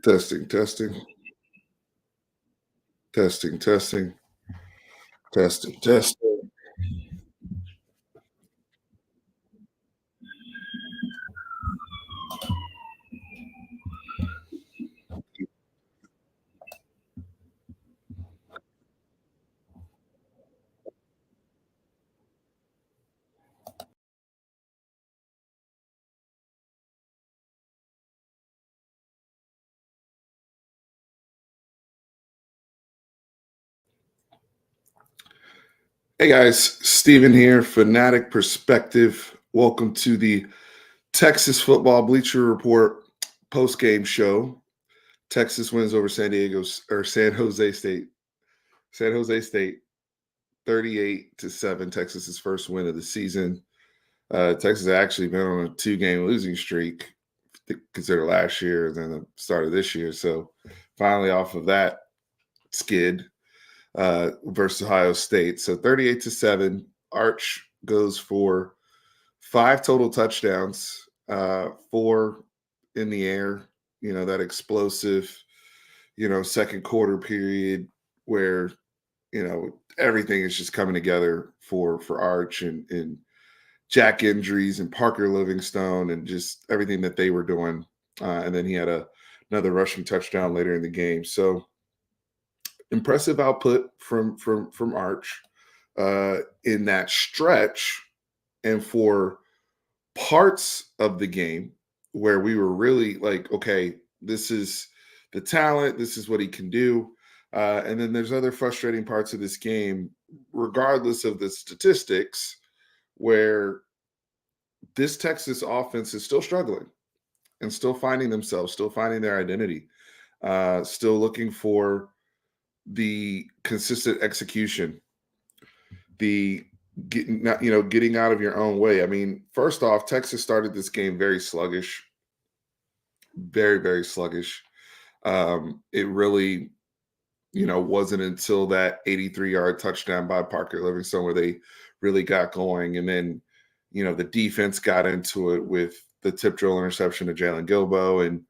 Testing, testing, testing, testing, testing, testing. Hey guys, Steven here, Fanatic Perspective. Welcome to the Texas Football Bleacher Report post-game show. Texas wins over San Jose State. San Jose State 38-7. Texas's first win of the season. Texas had actually been on a 2-game losing streak, consider last year and then the start of this year. So finally off of that skid versus Ohio State. So 38-7. Arch goes for 5 total touchdowns, 4 in the air. You know, that explosive, second quarter period where, everything is just coming together for Arch and Jack injuries and Parker Livingstone and just everything that they were doing. And then he had another rushing touchdown later in the game. So impressive output from Arch in that stretch, and for parts of the game where we were really like, okay, this is the talent, this is what he can do. And then there's other frustrating parts of this game, regardless of the statistics, where this Texas offense is still struggling and still finding themselves, still finding their identity, still looking for the consistent execution, the getting out of your own way. I mean, first off, Texas started this game very sluggish, very, very sluggish. It really, wasn't until that 83-yard touchdown by Parker Livingstone where they really got going. And then, the defense got into it with the tip drill interception to Jalen Gilbo, and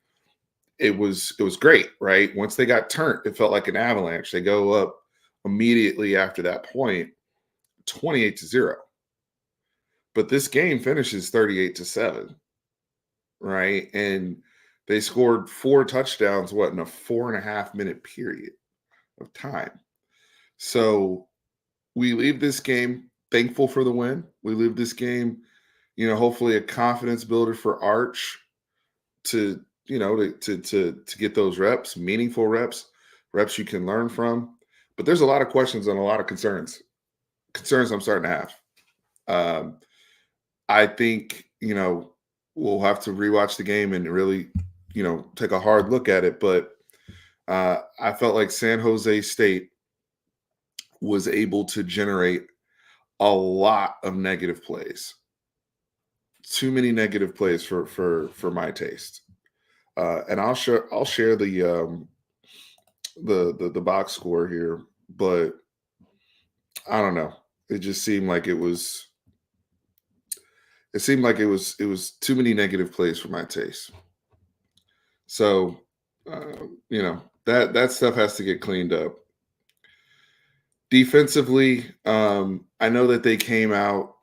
it was great, right? Once they got turned, it felt like an avalanche. They go up immediately after that point, 28-0. But this game finishes 38-7, right? And they scored 4 touchdowns, in a 4.5-minute period of time. So we leave this game thankful for the win. We leave this game, hopefully a confidence builder for Arch to get those reps, meaningful reps you can learn from. But there's a lot of questions and a lot of concerns I'm starting to have. I think, we'll have to rewatch the game and really, take a hard look at it. But I felt like San Jose State was able to generate a lot of negative plays. Too many negative plays for my taste. And I'll share the box score here, but I don't know. It just seemed like it was too many negative plays for my taste. So that stuff has to get cleaned up. Defensively, I know that they came out,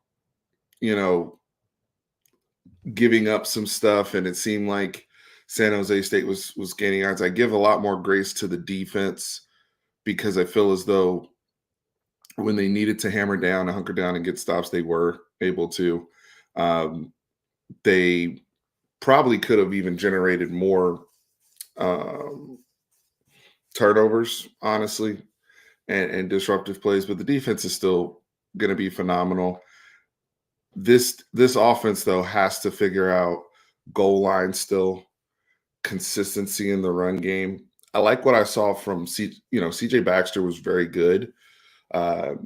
giving up some stuff, and it seemed like San Jose State was gaining yards. I give a lot more grace to the defense because I feel as though when they needed to hammer down and hunker down and get stops, they were able to. They probably could have even generated more turnovers, honestly, and disruptive plays, but the defense is still going to be phenomenal. This offense, though, has to figure out goal line still, consistency in the run game. I like what I saw from CJ Baxter was very good. Trey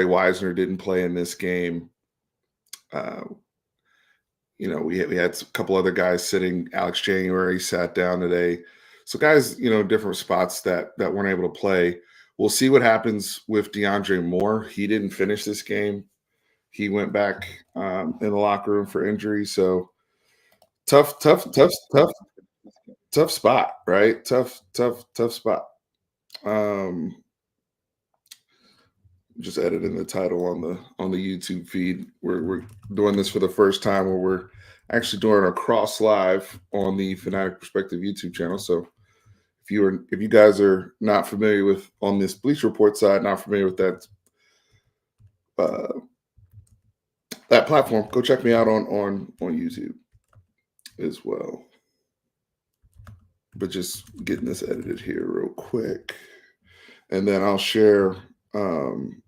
Wisner didn't play in this game. We had a couple other guys sitting. Alex January sat down today. So guys, different spots that weren't able to play. We'll see what happens with DeAndre Moore. He didn't finish this game. He went back in the locker room for injury. So tough. tough spot, right? Tough spot. Um, just editing the title on the YouTube feed. We're doing this for the first time where we're actually doing a cross live on the Fanatic Perspective YouTube channel. So if you guys are not familiar with on this Bleacher Report side, not familiar with uh, that platform, go check me out on YouTube as well. But just getting this edited here real quick, and then I'll share some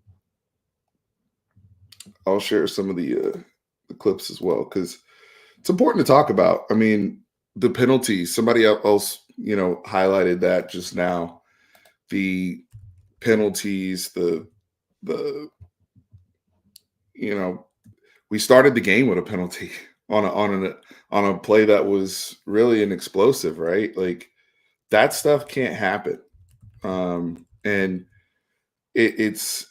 of the clips as well because it's important to talk about. I mean, the penalties. Somebody else, highlighted that just now. The penalties, the you know, we started the game with a penalty on a play that was really an explosive, right? Like that stuff can't happen. And it's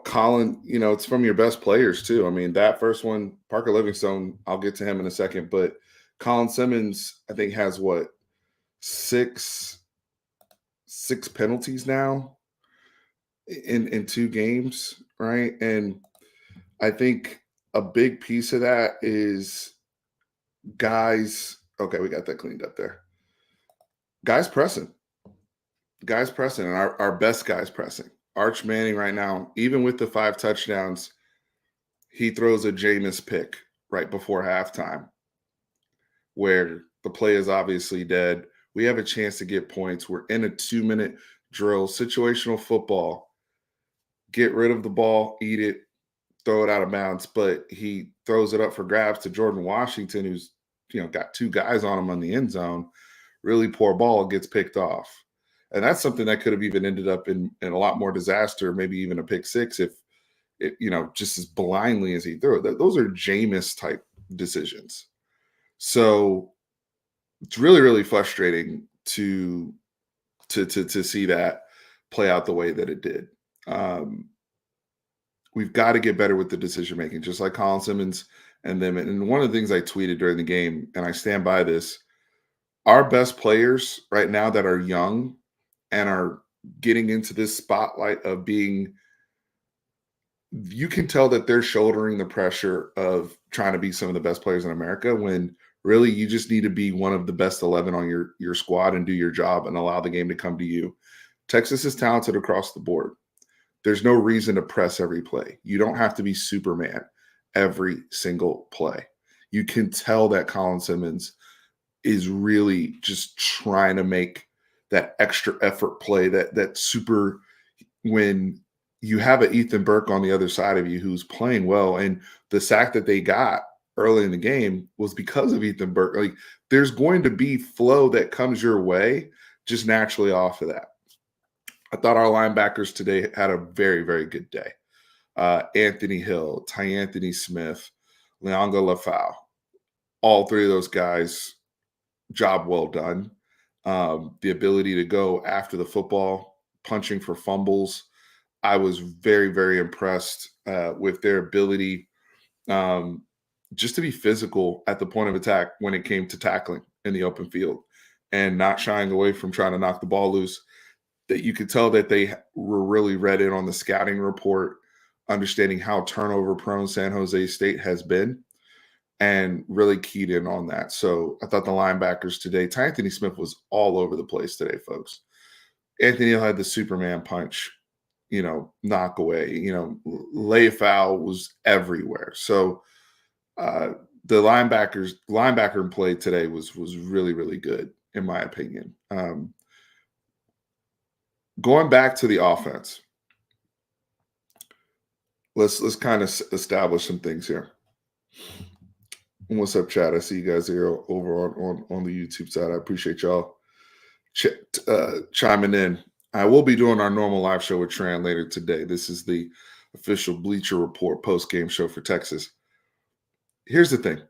Colin, it's from your best players too. I mean, that first one, Parker Livingstone, I'll get to him in a second, but Colin Simmons, I think, has what, six penalties now in 2 games, right? And I think a big piece of that is guys. Okay, we got that cleaned up there. Guys pressing, and our best guys pressing. Arch Manning right now, even with the 5 touchdowns, he throws a Jameis pick right before halftime where the play is obviously dead. We have a chance to get points. We're in a 2-minute drill, situational football. Get rid of the ball, eat it, throw it out of bounds. But he throws it up for grabs to Jordan Washington, who's got 2 guys on him on the end zone. Really poor ball, gets picked off. And that's something that could have even ended up in a lot more disaster, maybe even a pick 6 if it, just as blindly as he threw it. Those are Jameis type decisions. So it's really, really frustrating to see that play out the way that it did. We've got to get better with the decision making, just like Colin Simmons and them. And one of the things I tweeted during the game, and I stand by this, our best players right now that are young and are getting into this spotlight of being, you can tell that they're shouldering the pressure of trying to be some of the best players in America when really you just need to be one of the best 11 on your squad and do your job and allow the game to come to you. Texas is talented across the board. There's no reason to press every play. You don't have to be Superman every single play. You can tell that Colin Simmons is really just trying to make that extra effort play, that super, when you have an Ethan Burke on the other side of you who's playing well, and the sack that they got early in the game was because of Ethan Burke. Like there's going to be flow that comes your way just naturally off of that. I thought our linebackers today had a very, very good day. Anthony Hill, Anthony Smith, Leonga Lafau, all 3 of those guys, job well done. The ability to go after the football, punching for fumbles. I was very, very impressed with their ability just to be physical at the point of attack when it came to tackling in the open field and not shying away from trying to knock the ball loose. That you could tell that they were really read in on the scouting report, understanding how turnover prone San Jose State has been, and really keyed in on that. So I thought the linebackers today, Anthony Smith was all over the place today, folks. Anthony Hill had the Superman punch, knock away, lay foul was everywhere. So the linebacker play today was really, really good, in my opinion. Going back to the offense, let's kind of establish some things here. What's up, chat? I see you guys here over on the YouTube side. I appreciate y'all chiming in. I will be doing our normal live show with Tran later today. This is the official Bleacher Report post-game show for Texas. Here's the thing.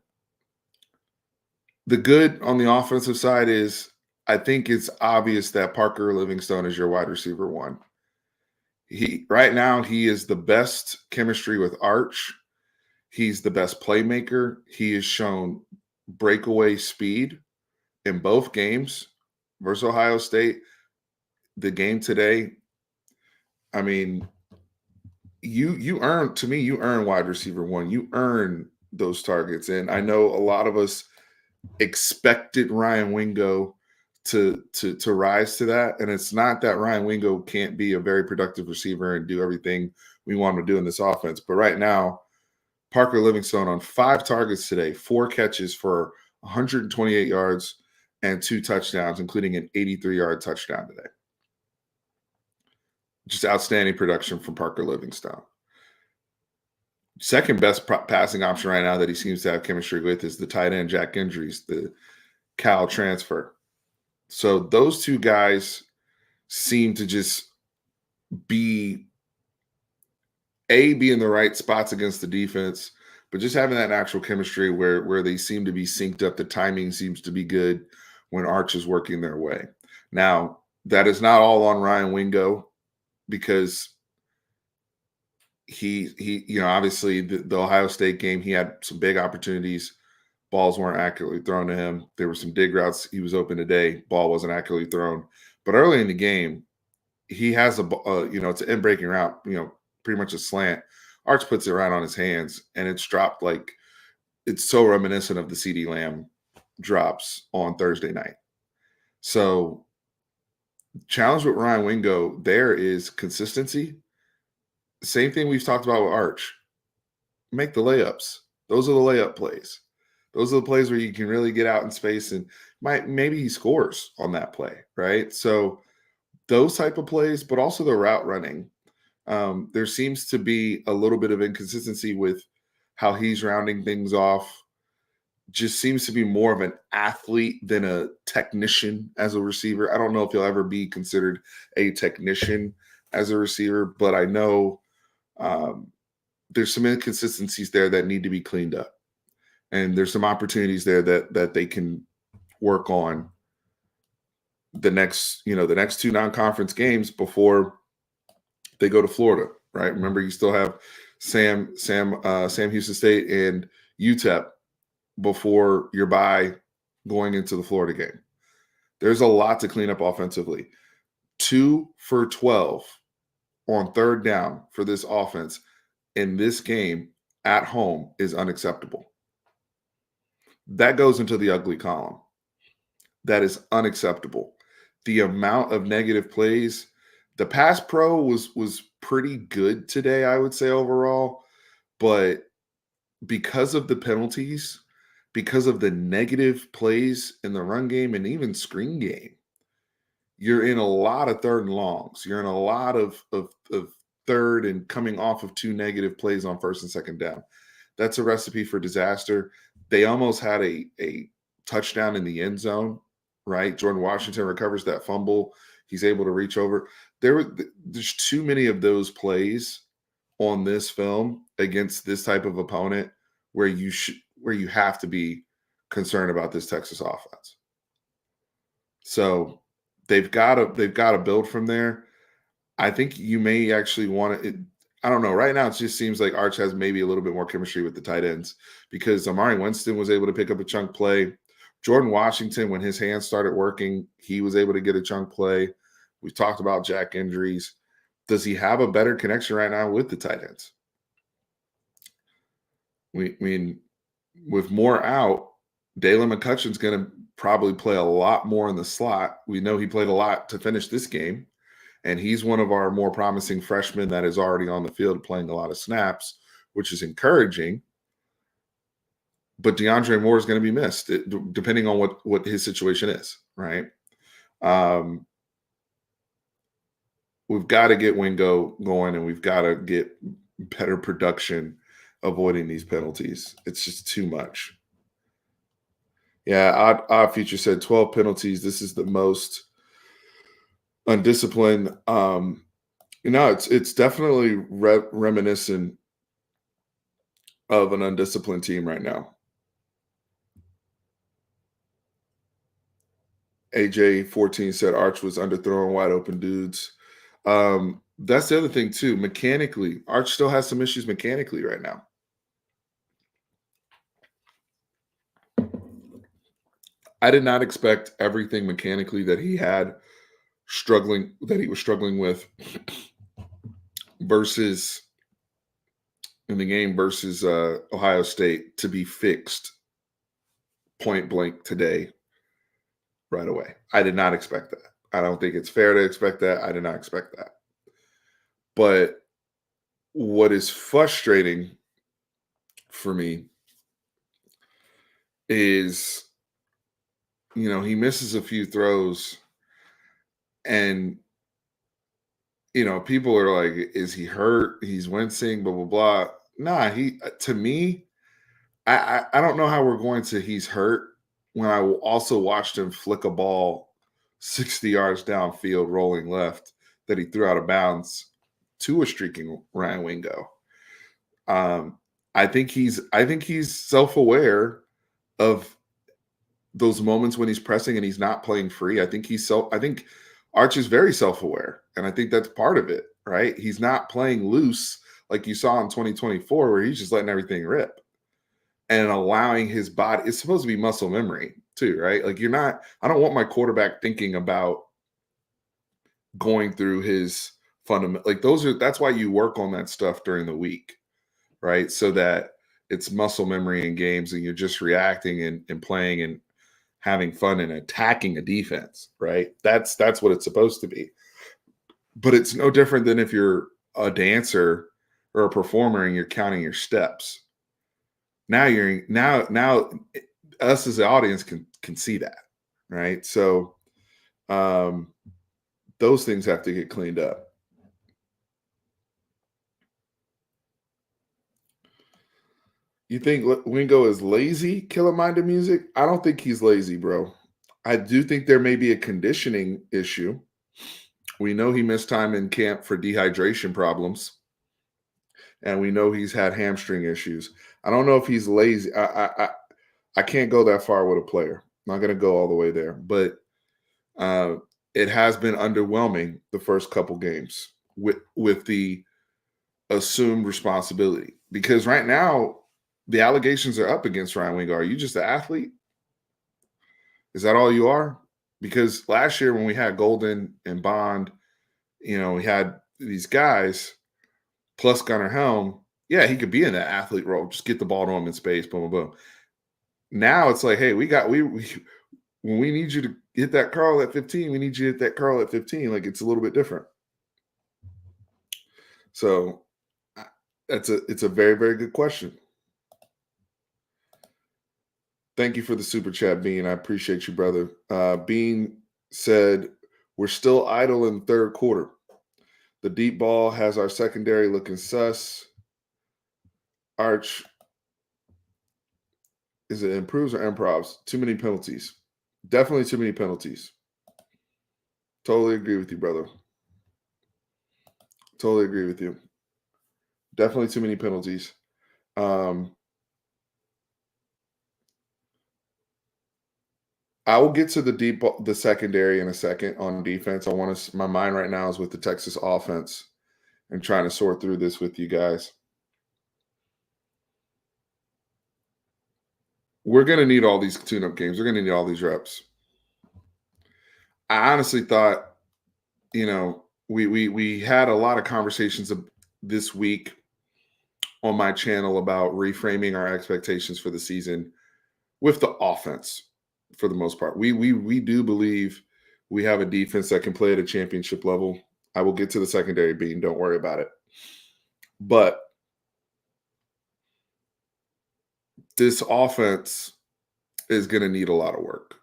The good on the offensive side is I think it's obvious that Parker Livingstone is your wide receiver 1. Right now, he is the best chemistry with Arch. He's the best playmaker. He has shown breakaway speed in both games versus Ohio State, the game today, I mean, you earn wide receiver one. You earn those targets. And I know a lot of us expected Ryan Wingo to rise to that. And it's not that Ryan Wingo can't be a very productive receiver and do everything we want him to do in this offense. But right now, Parker Livingstone on 5 targets today, 4 catches for 128 yards and 2 touchdowns, including an 83-yard touchdown today. Just outstanding production from Parker Livingstone. Second best passing option right now that he seems to have chemistry with is the tight end, Jack Gendries, the Cal transfer. So those two guys seem to just be in the right spots against the defense, but just having that natural chemistry where they seem to be synced up. The timing seems to be good when Arch is working their way. Now, that is not all on Ryan Wingo, because he obviously the Ohio State game, he had some big opportunities. Balls weren't accurately thrown to him. There were some dig routes. He was open today. Ball wasn't accurately thrown. But early in the game, he has it's an in breaking route, pretty much a slant. Arch puts it right on his hands, and it's dropped like it's so reminiscent of the CeeDee Lamb drops on Thursday night. So, challenge with Ryan Wingo there is consistency. Same thing we've talked about with Arch. Make the layups. Those are the layup plays. Those are the plays where you can really get out in space, and maybe he scores on that play, right? So those type of plays, but also the route running. There seems to be a little bit of inconsistency with how he's rounding things off. Just seems to be more of an athlete than a technician as a receiver. I don't know if he'll ever be considered a technician as a receiver, but I know there's some inconsistencies there that need to be cleaned up. And there's some opportunities there that they can work on the next 2 non-conference games before they go to Florida, right? Remember, you still have Sam Houston State and UTEP before your bye going into the Florida game. There's a lot to clean up offensively. 2 for 12 on third down for this offense in this game at home is unacceptable. That goes into the ugly column. That is unacceptable. The amount of negative plays, the pass pro was pretty good today, I would say, overall. But because of the penalties, because of the negative plays in the run game and even screen game, you're in a lot of third and longs. You're in a lot of third and coming off of 2 negative plays on first and second down. That's a recipe for disaster. They almost had a touchdown in the end zone, right? Jordan Washington recovers that fumble. He's able to reach over. There's too many of those plays on this film against this type of opponent where you have to be concerned about this Texas offense. So they've got to build from there. I think you may actually want to. I don't know. Right now, it just seems like Arch has maybe a little bit more chemistry with the tight ends, because Amari Winston was able to pick up a chunk play. Jordan Washington, when his hands started working, he was able to get a chunk play. We've talked about Jack Gendries. Does he have a better connection right now with the tight ends? I mean, with more out, Dalen McCutcheon's going to probably play a lot more in the slot. We know he played a lot to finish this game. And he's one of our more promising freshmen that is already on the field playing a lot of snaps, which is encouraging. But DeAndre Moore is going to be missed, depending on what his situation is, right? We've got to get Wingo going, and we've got to get better production avoiding these penalties. It's just too much. Yeah, Odd Future said 12 penalties. This is the most undisciplined. It's definitely reminiscent of an undisciplined team right now. AJ14 said Arch was underthrowing wide open dudes. That's the other thing too. Mechanically, Arch still has some issues mechanically right now. I did not expect everything mechanically that he was struggling with versus in the game versus Ohio State to be fixed point blank today right away. I did not expect that. I don't think it's fair to expect that. I did not expect that. But what is frustrating for me is, he misses a few throws and, people are like, is he hurt? He's wincing, blah, blah, blah. Nah, to me, I don't know how we're going to he's hurt when I also watched him flick a ball 60 yards downfield rolling left that he threw out of bounds to a streaking Ryan Wingo. I think he's self-aware of those moments when he's pressing and he's not playing free. I think Arch is very self-aware, and I think that's part of it, right? He's not playing loose like you saw in 2024 where he's just letting everything rip and allowing his body. It's supposed to be muscle memory too, right? Like I don't want my quarterback thinking about going through his fundamental, like that's why you work on that stuff during the week, right? So that it's muscle memory in games and you're just reacting and playing and having fun and attacking a defense, right? That's what it's supposed to be. But it's no different than if you're a dancer or a performer and you're counting your steps. Now us as the audience can see that, right? So those things have to get cleaned up. You think Wingo is lazy, Killer-Minded Music? I don't think he's lazy, bro. I do think there may be a conditioning issue. We know he missed time in camp for dehydration problems, and we know he's had hamstring issues. I don't know if he's lazy. I can't go that far with a player. I'm not going to go all the way there, but it has been underwhelming the first couple games with the assumed responsibility, because right now the allegations are up against Ryan Wingo. Are you just an athlete? Is that all you are? Because last year when we had Golden and Bond, we had these guys plus Gunnar Helm. Yeah, he could be in that athlete role. Just get the ball to him in space, boom, boom, boom. Now it's like, hey, we when we need you to hit that curl at 15, we need you to hit that curl at 15. Like, it's a little bit different. So it's a very, very good question. Thank you for the super chat, Bean. I appreciate you, brother. Bean said, we're still idle in the third quarter. The deep ball has our secondary looking sus. Arch, is it improves or improvs? Too many penalties. Definitely too many penalties. Totally agree with you, brother. Totally agree with you. Definitely too many penalties. I will get to the secondary in a second on defense. My mind right now is with the Texas offense and trying to sort through this with you guys. We're going to need all these tune-up games. We're going to need all these reps. I honestly thought, we had a lot of conversations this week on my channel about reframing our expectations for the season with the offense for the most part. We do believe we have a defense that can play at a championship level. I will get to the secondary, Bean. Don't worry about it. But this offense is going to need a lot of work.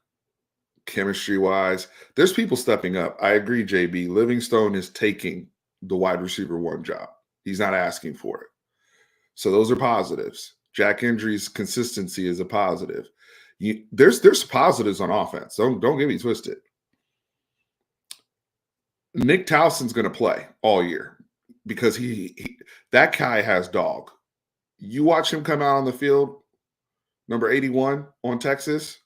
Chemistry-wise, there's people stepping up. I agree, JB. Livingstone is taking the wide receiver 1 job. He's not asking for it. So those are positives. Jack Hendry's consistency is a positive. There's positives on offense. Don't get me twisted. Nick Towson's going to play all year because that guy has dog. You watch him come out on the field, number 81 on Texas,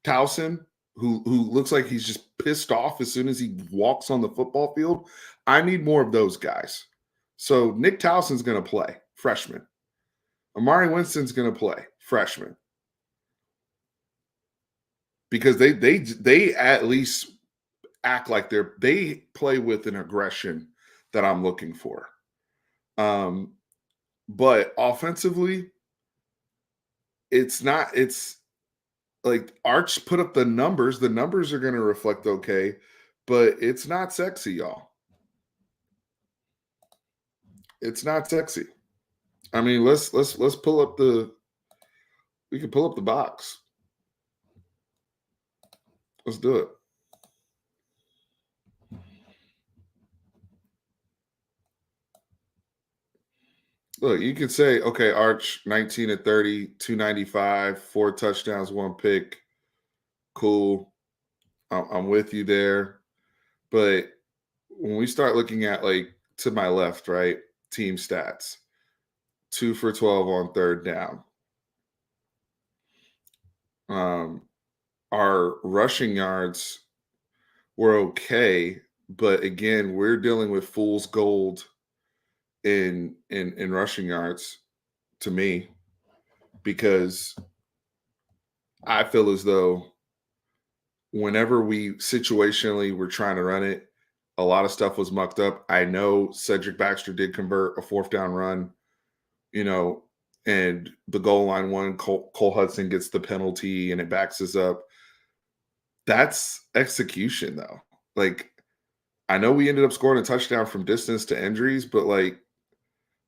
Towson, who looks like he's just pissed off as soon as he walks on the football field. I need more of those guys. So Nick Towson's going to play, freshman. Amari Winston's going to play, freshman. because they at least act like they play with an aggression that I'm looking for. But offensively, it's like Arch put up the numbers. The numbers are going to reflect okay, but it's not sexy, y'all. It's not sexy. I mean, let's pull up the we can pull up the box. Let's do it. Look, you could say, okay, Arch 19 at 30, 295, 4 touchdowns, 1 pick. Cool. I'm with you there. But when we start looking at like to my left, right, team stats, 2 for 12 on third down. Our rushing yards were okay, but again, we're dealing with fool's gold in rushing yards to me, because I feel as though whenever we situationally were trying to run it, a lot of stuff was mucked up. I know Cedric Baxter did convert a 4th down run, and the goal line one, Cole Hudson gets the penalty and it backs us up. That's execution, though. Like, I know we ended up scoring a touchdown from distance to injuries, but like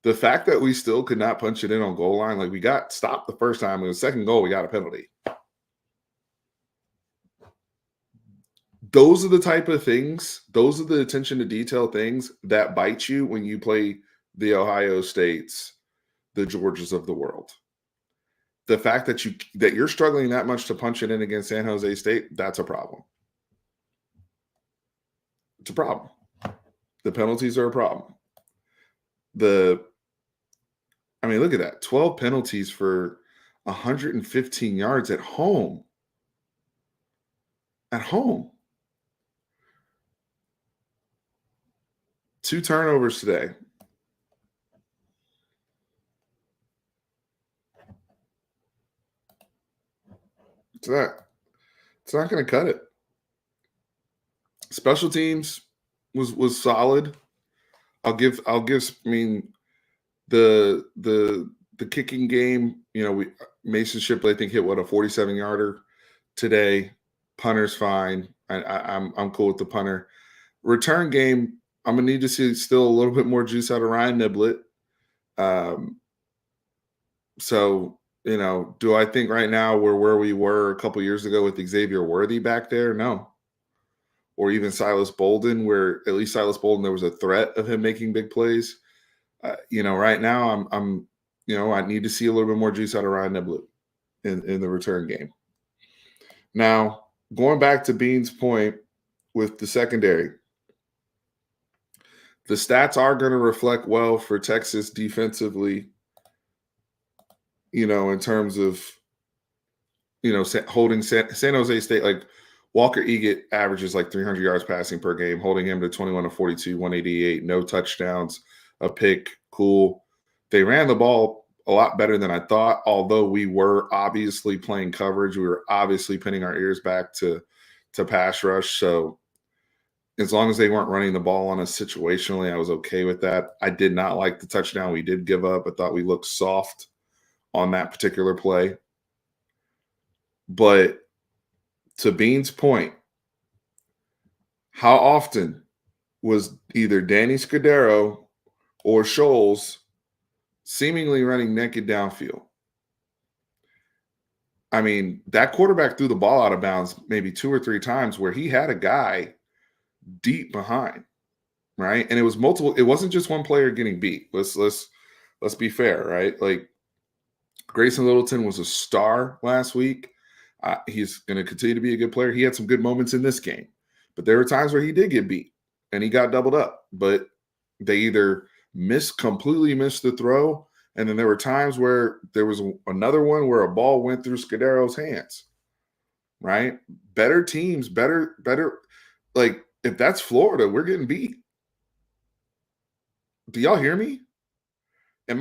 the fact that we still could not punch it in on goal line, like we got stopped the first time. It was second goal, we got a penalty. Those are the type of things, those are the attention to detail things that bite you when you play the Ohio States, the Georgias of the world. The fact that you're struggling that much to punch it in against San Jose State, that's a problem. It's a problem. The penalties are a problem. I mean, look at that. 12 penalties for 115 yards at home. At home. 2 turnovers today. It's not going to cut it. Special teams was solid. I'll give I mean the kicking game, Mason Shipley I think hit a 47-yarder today. Punter's fine. I'm cool with the punter. Return game, I'm gonna need to see still a little bit more juice out of Ryan Niblett. So, do I think right now we're where we were a couple years ago with Xavier Worthy back there? No. Or even Silas Bolden, where at least Silas Bolden, there was a threat of him making big plays. Right now I need to see a little bit more juice out of Ryan Niblett in the return game. Now, going back to Bean's point with the secondary, the stats are going to reflect well for Texas defensively, in terms of, holding San Jose State. Like Walker Eget averages like 300 yards passing per game, holding him to 21 to 42, 188, no touchdowns, a pick. Cool. They ran the ball a lot better than I thought, although we were obviously playing coverage. We were obviously pinning our ears back to pass rush. So as long as they weren't running the ball on us situationally, I was okay with that. I did not like the touchdown we did give up. I thought we looked soft on that particular play. But to Bean's point, how often was either Danny Scudero or Scholes seemingly running naked downfield? I mean, that quarterback threw the ball out of bounds maybe 2 or 3 times where he had a guy deep behind, right? And it was multiple. It wasn't just one player getting beat. Let's be fair, right? Like Grayson Littleton was a star last week. He's going to continue to be a good player. He had some good moments in this game, but there were times where he did get beat and he got doubled up. But they either completely missed the throw, and then there were times where there was another one where a ball went through Scudero's hands, right? Better teams, better. Like, if that's Florida, we're getting beat. Do y'all hear me? I'm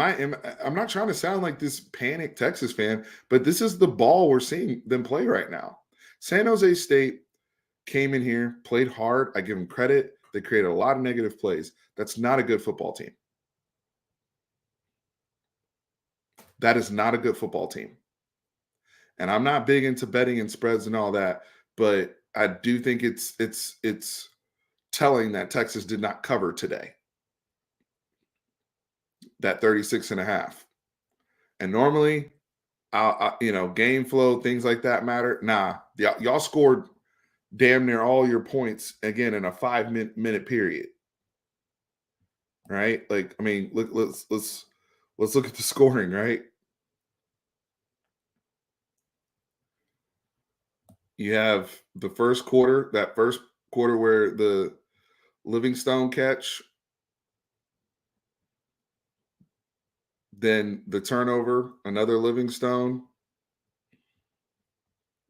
not trying to sound like this panicked Texas fan, but this is the ball we're seeing them play right now. San Jose State came in here, played hard. I give them credit. They created a lot of negative plays. That's not a good football team. That is not a good football team. And I'm not big into betting and spreads and all that, but I do think it's telling that Texas did not cover today. That 36.5. And normally, game flow, things like that matter. Nah, y'all scored damn near all your points again in a 5-minute period. Right? Like, I mean, let's look at the scoring, right? You have the first quarter where the Livingstone catch, then the turnover, another Livingstone.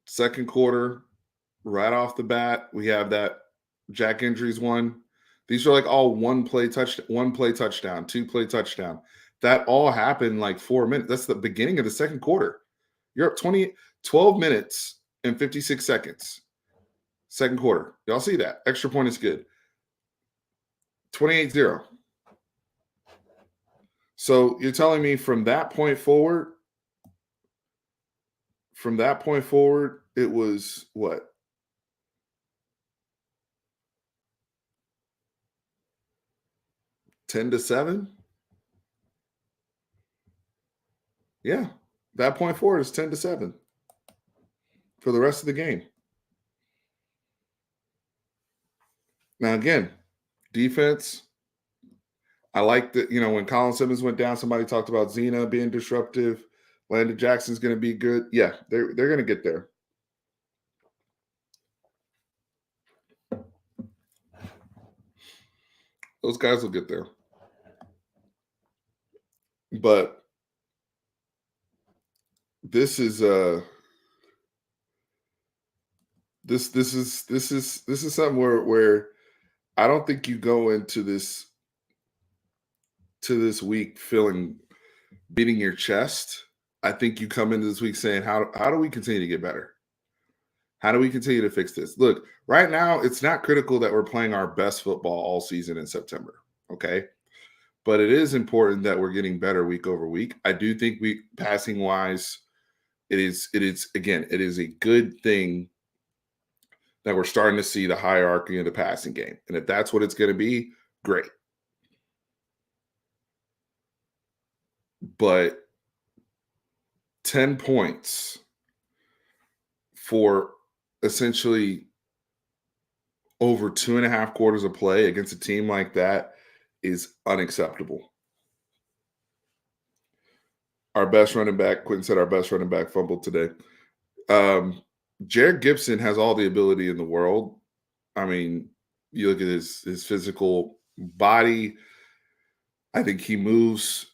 Second quarter, right off the bat, we have that Jack Injuries one. These are like all one play touchdown, 2-play touchdown. That all happened like 4 minutes. That's the beginning of the second quarter. You're up 12 minutes and 56 seconds. Second quarter. Y'all see that? Extra point is good. 28-0. So you're telling me from that point forward, it was what? 10-7? Yeah. That point forward is 10-7 for the rest of the game. Now, again, defense. I like that, when Colin Simmons went down, somebody talked about Zena being disruptive. Landon Jackson's going to be good. Yeah, they're going to get there. Those guys will get there. But this is this is something where I don't think you go into this week beating your chest. I think you come into this week saying, how do we continue to get better? How do we continue to fix this? Look, right now, it's not critical that we're playing our best football all season in September, okay? But it is important that we're getting better week over week. I do think passing wise, it is a good thing that we're starting to see the hierarchy of the passing game. And if that's what it's going to be, great. But 10 points for essentially over 2.5 quarters of play against a team like that is unacceptable. Our best running back, Quentin said our best running back fumbled today. Jared Gibson has all the ability in the world. I mean, you look at his physical body. I think he moves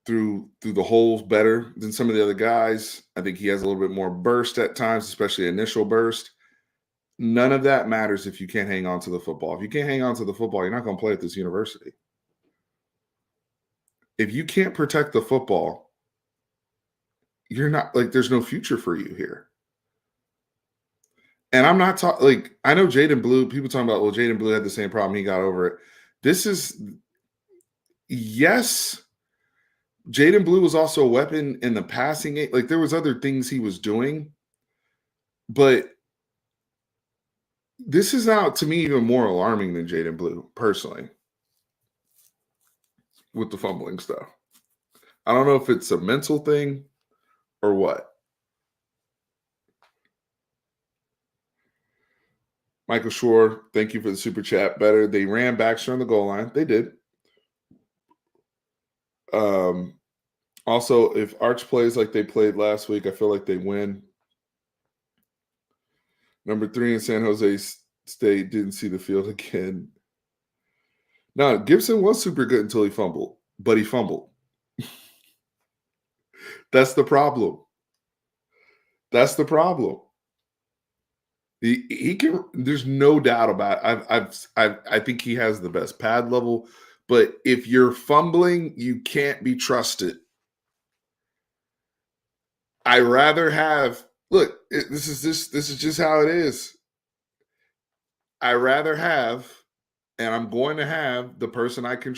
through the holes better than some of the other guys. I think he has a little bit more burst at times, especially initial burst. None of that matters if you can't hang on to the football. If you can't hang on to the football, you're not going to play at this university. If you can't protect the football, you're not there's no future for you here. And I'm not talking I know Jaden Blue, people talking about, well, Jaden Blue had the same problem. He got over it. Yes, Jaden Blue was also a weapon in the passing game. There was other things he was doing, but this is now, to me, even more alarming than Jaden Blue, personally, with the fumbling stuff. I don't know if it's a mental thing or what. Michael Shore, thank you for the super chat. Better. They ran Baxter on the goal line. They did. Also, if Arch plays like they played last week, I feel like they win. Number 3 in San Jose State didn't see the field again. No, Gibson was super good until he fumbled, but he fumbled. That's the problem. He can. There's no doubt about it. I think he has the best pad level, but if you're fumbling, you can't be trusted. I rather have Look, this is just how it is. I rather have, and I'm going to have the person I control